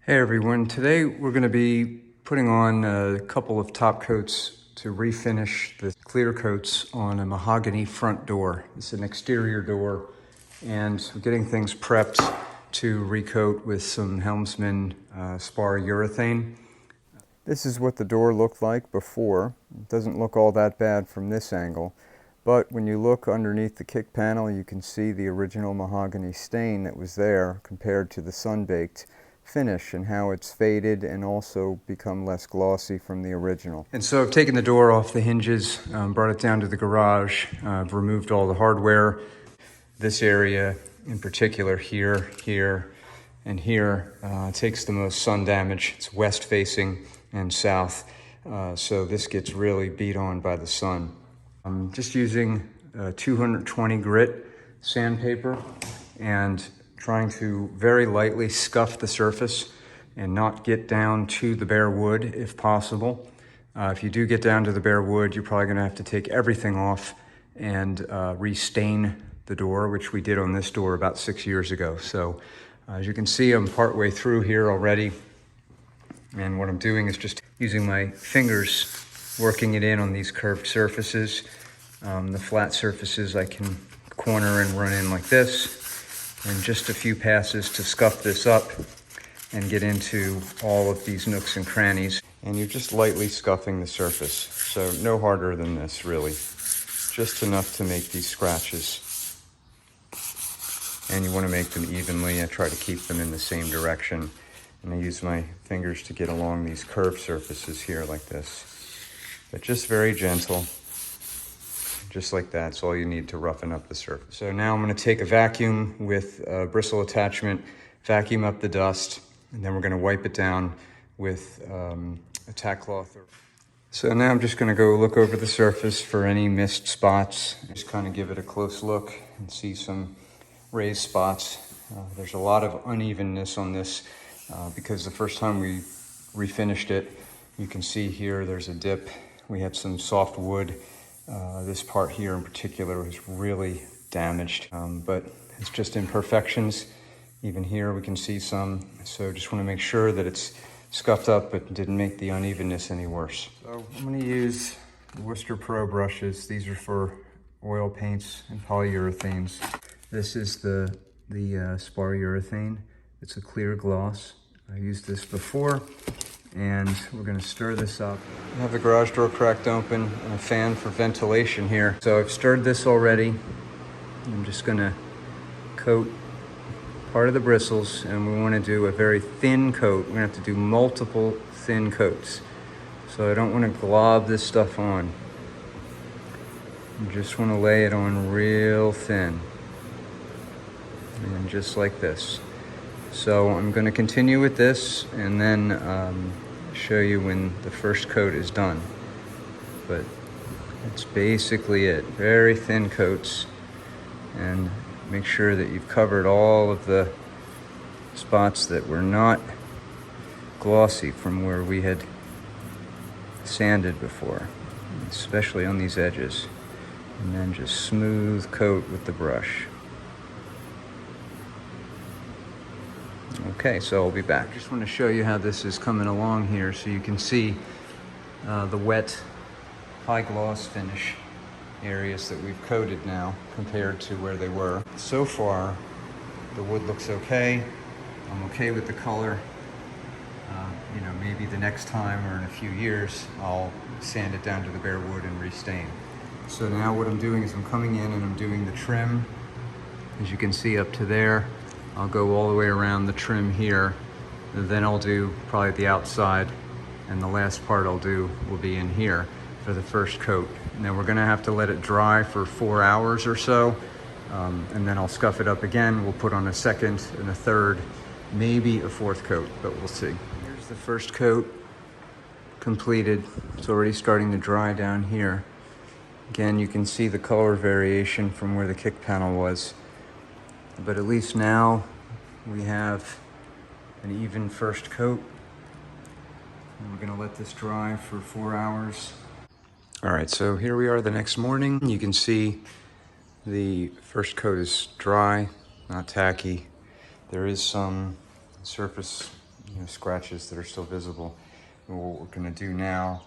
Hey everyone, today we're going to be putting on a couple of top coats to refinish the clear coats on a mahogany front door. It's an exterior door, and we're getting things prepped to recoat with some Helmsman Spar Urethane. This is what the door looked like before. It doesn't look all that bad from this angle, but when you look underneath the kick panel you can see the original mahogany stain that was there compared to the sun-baked finish and how it's faded and also become less glossy from the original. And so I've taken the door off the hinges, brought it down to the garage, removed all the hardware. This area in particular, here, and here, takes the most sun damage. It's west facing and south, so this gets really beat on by the sun. I'm just using 220 grit sandpaper and trying to very lightly scuff the surface and not get down to the bare wood if possible. If you do get down to the bare wood, you're probably going to have to take everything off and restain the door, which we did on this door about 6 years ago. So as you can see, I'm partway through here already. And what I'm doing is just using my fingers, working it in on these curved surfaces. The flat surfaces I can corner and run in like this. And just a few passes to scuff this up and get into all of these nooks and crannies. And you're just lightly scuffing the surface. So no harder than this, really. Just enough to make these scratches. And you want to make them evenly. I try to keep them in the same direction. And I use my fingers to get along these curved surfaces here like this. But just very gentle. Just like that. That's all you need to roughen up the surface. So now I'm going to take a vacuum with a bristle attachment, vacuum up the dust, and then we're going to wipe it down with a tack cloth. So now I'm just going to go look over the surface for any missed spots. Just kind of give it a close look and see some raised spots. There's a lot of unevenness on this because the first time we refinished it, you can see here there's a dip. We had some soft wood. This part here in particular was really damaged, but it's just imperfections. Even here we can see some, so just want to make sure that it's scuffed up but didn't make the unevenness any worse. So I'm going to use Worcester Pro brushes. These are for oil paints and polyurethanes. This is the Spar Urethane. It's a clear gloss. I used this before. And we're going to stir this up. I have the garage door cracked open and a fan for ventilation here. So I've stirred this already. I'm just going to coat part of the bristles, and we want to do a very thin coat. We're going to have to do multiple thin coats. So I don't want to glob this stuff on. I just want to lay it on real thin. And just like this. So I'm going to continue with this and then show you when the first coat is done. But that's basically it. Very thin coats, and make sure that you've covered all of the spots that were not glossy from where we had sanded before, especially on these edges. And then just smooth coat with the brush. Okay, so I'll be back. I just want to show you how this is coming along here so you can see the wet, high gloss finish areas that we've coated now compared to where they were. So far, the wood looks okay. I'm okay with the color. Maybe the next time or in a few years, I'll sand it down to the bare wood and restain. So now what I'm doing is I'm coming in and I'm doing the trim. As you can see up to there. I'll go all the way around the trim here, and then I'll do probably the outside, and the last part I'll do will be in here for the first coat. And then we're gonna have to let it dry for 4 hours or so, and then I'll scuff it up again. We'll put on a second and a third, maybe a fourth coat, but we'll see. Here's the first coat completed. It's already starting to dry down here. Again, you can see the color variation from where the kick panel was. But at least now we have an even first coat. And we're gonna let this dry for 4 hours. All right, so here we are the next morning. You can see the first coat is dry, not tacky. There is some surface scratches that are still visible. And what we're going to do now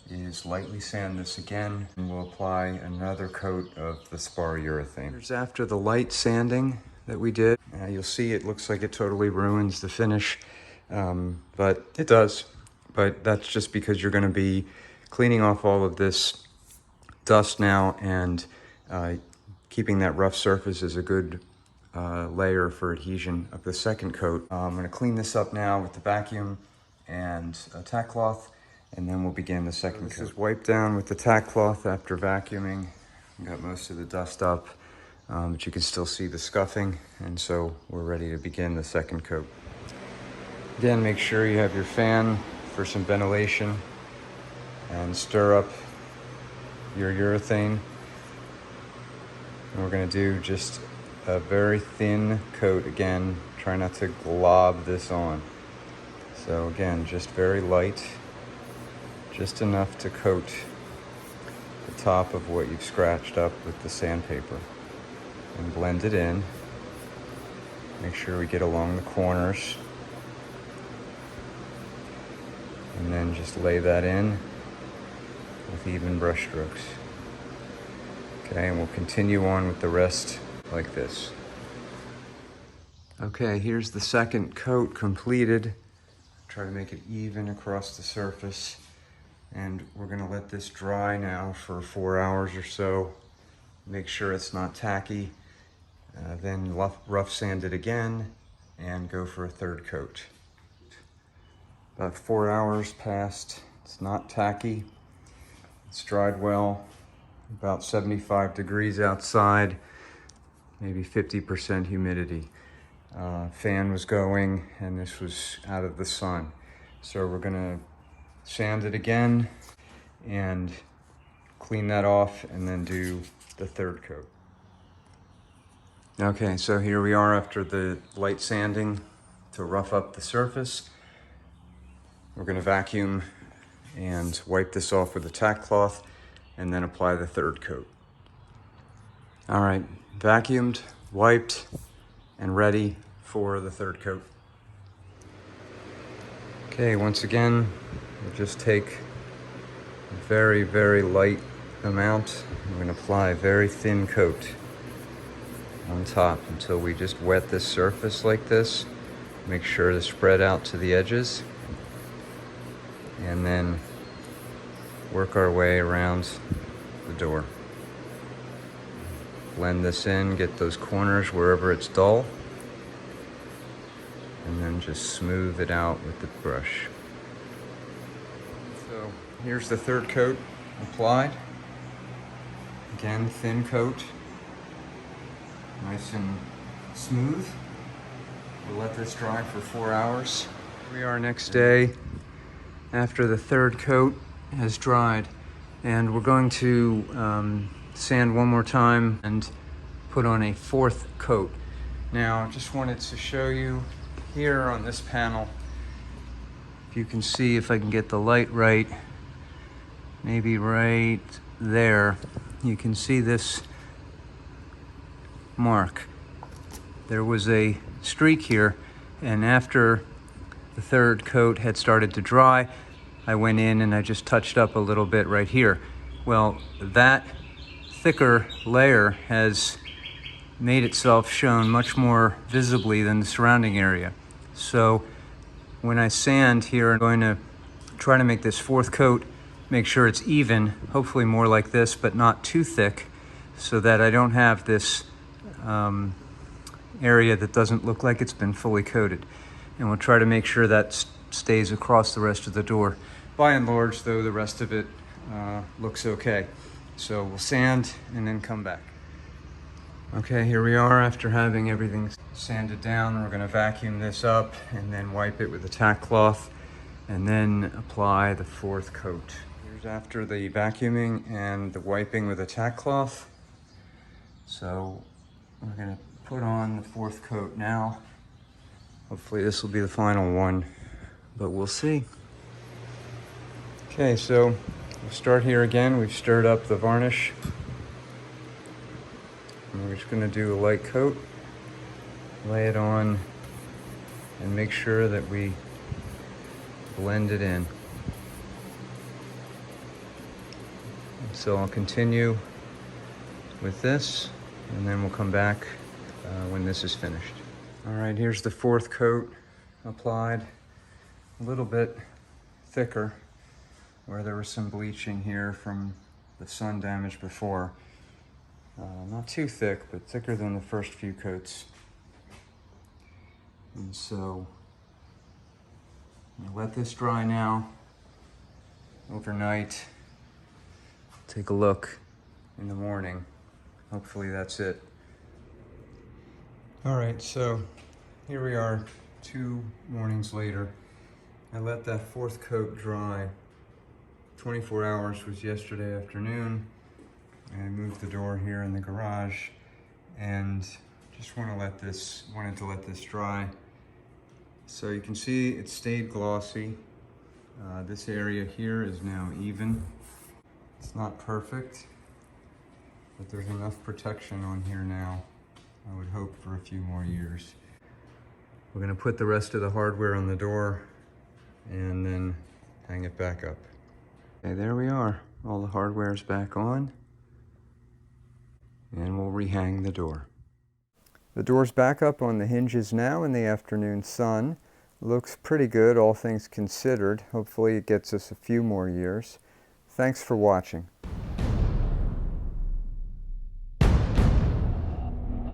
is lightly sand this again, and we'll apply another coat of the Spar Urethane. Here's after the light sanding that we did. You'll see it looks like it totally ruins the finish, but it does. But that's just because you're going to be cleaning off all of this dust now, and keeping that rough surface is a good layer for adhesion of the second coat. I'm going to clean this up now with the vacuum and a tack cloth, and then we'll begin the second coat. This is wiped down with the tack cloth after vacuuming. Got most of the dust up, but you can still see the scuffing, and so we're ready to begin the second coat. Again, make sure you have your fan for some ventilation, and stir up your urethane. And we're going to do just a very thin coat again. Try not to glob this on. So again, just very light, just enough to coat the top of what you've scratched up with the sandpaper, and blend it in. Make sure we get along the corners, and then just lay that in with even brush strokes. Okay, and we'll continue on with the rest like this. Okay, here's the second coat completed. Try to make it even across the surface, and we're going to let this dry now for 4 hours or so. Make sure it's not tacky, then rough sand it again and go for a third coat. About 4 hours passed. It's not tacky. It's dried well. About 75 degrees outside, maybe 50% humidity. Fan was going, and this was out of the sun. So we're gonna sand it again and clean that off, and then do the third coat. Okay, so here we are after the light sanding to rough up the surface. We're gonna vacuum and wipe this off with a tack cloth, and then apply the third coat. All right, vacuumed, wiped, and ready for the third coat. Okay, once again, we'll just take a very, very light amount. We're gonna apply a very thin coat on top until we just wet this surface like this. Make sure to spread out to the edges, and then work our way around the door. Blend this in, get those corners wherever it's dull, and then just smooth it out with the brush. So here's the third coat applied. Again, thin coat, nice and smooth. We'll let this dry for 4 hours. Here we are next day after the third coat has dried, and we're going to sand one more time and put on a fourth coat. Now, I just wanted to show you here on this panel, if you can see, if I can get the light right, maybe right there, you can see this mark. There was a streak here, and after the third coat had started to dry, I went in and I just touched up a little bit right here. Well, that thicker layer has made itself shown much more visibly than the surrounding area. So when I sand here, I'm going to try to make this fourth coat, make sure it's even, hopefully more like this, but not too thick, so that I don't have this area that doesn't look like it's been fully coated. And we'll try to make sure that stays across the rest of the door. By and large, though, the rest of it looks okay. So we'll sand and then come back. Okay, here we are after having everything sanded down. We're gonna vacuum this up and then wipe it with a tack cloth, and then apply the fourth coat. Here's after the vacuuming and the wiping with a tack cloth. So we're gonna put on the fourth coat now. Hopefully this will be the final one, but we'll see. Okay, so we'll start here again. We've stirred up the varnish. And we're just gonna do a light coat, lay it on, and make sure that we blend it in. So I'll continue with this, and then we'll come back when this is finished. All right, here's the fourth coat applied. A little bit thicker where there was some bleaching here from the sun damage before. Not too thick, but thicker than the first few coats. And so I'll let this dry now overnight. Take a look in the morning. Hopefully that's it. All right, so here we are 2 mornings later. I let that fourth coat dry. 24 hours was yesterday afternoon. I moved the door here in the garage and just wanted to let this dry. So you can see it stayed glossy. This area here is now even. It's not perfect, but there's enough protection on here now. I would hope for a few more years. We're gonna put the rest of the hardware on the door and then hang it back up. Okay, there we are. All the hardware is back on. And we'll rehang the door. The door's back up on the hinges now in the afternoon sun. Looks pretty good, all things considered. Hopefully it gets us a few more years. Thanks for watching.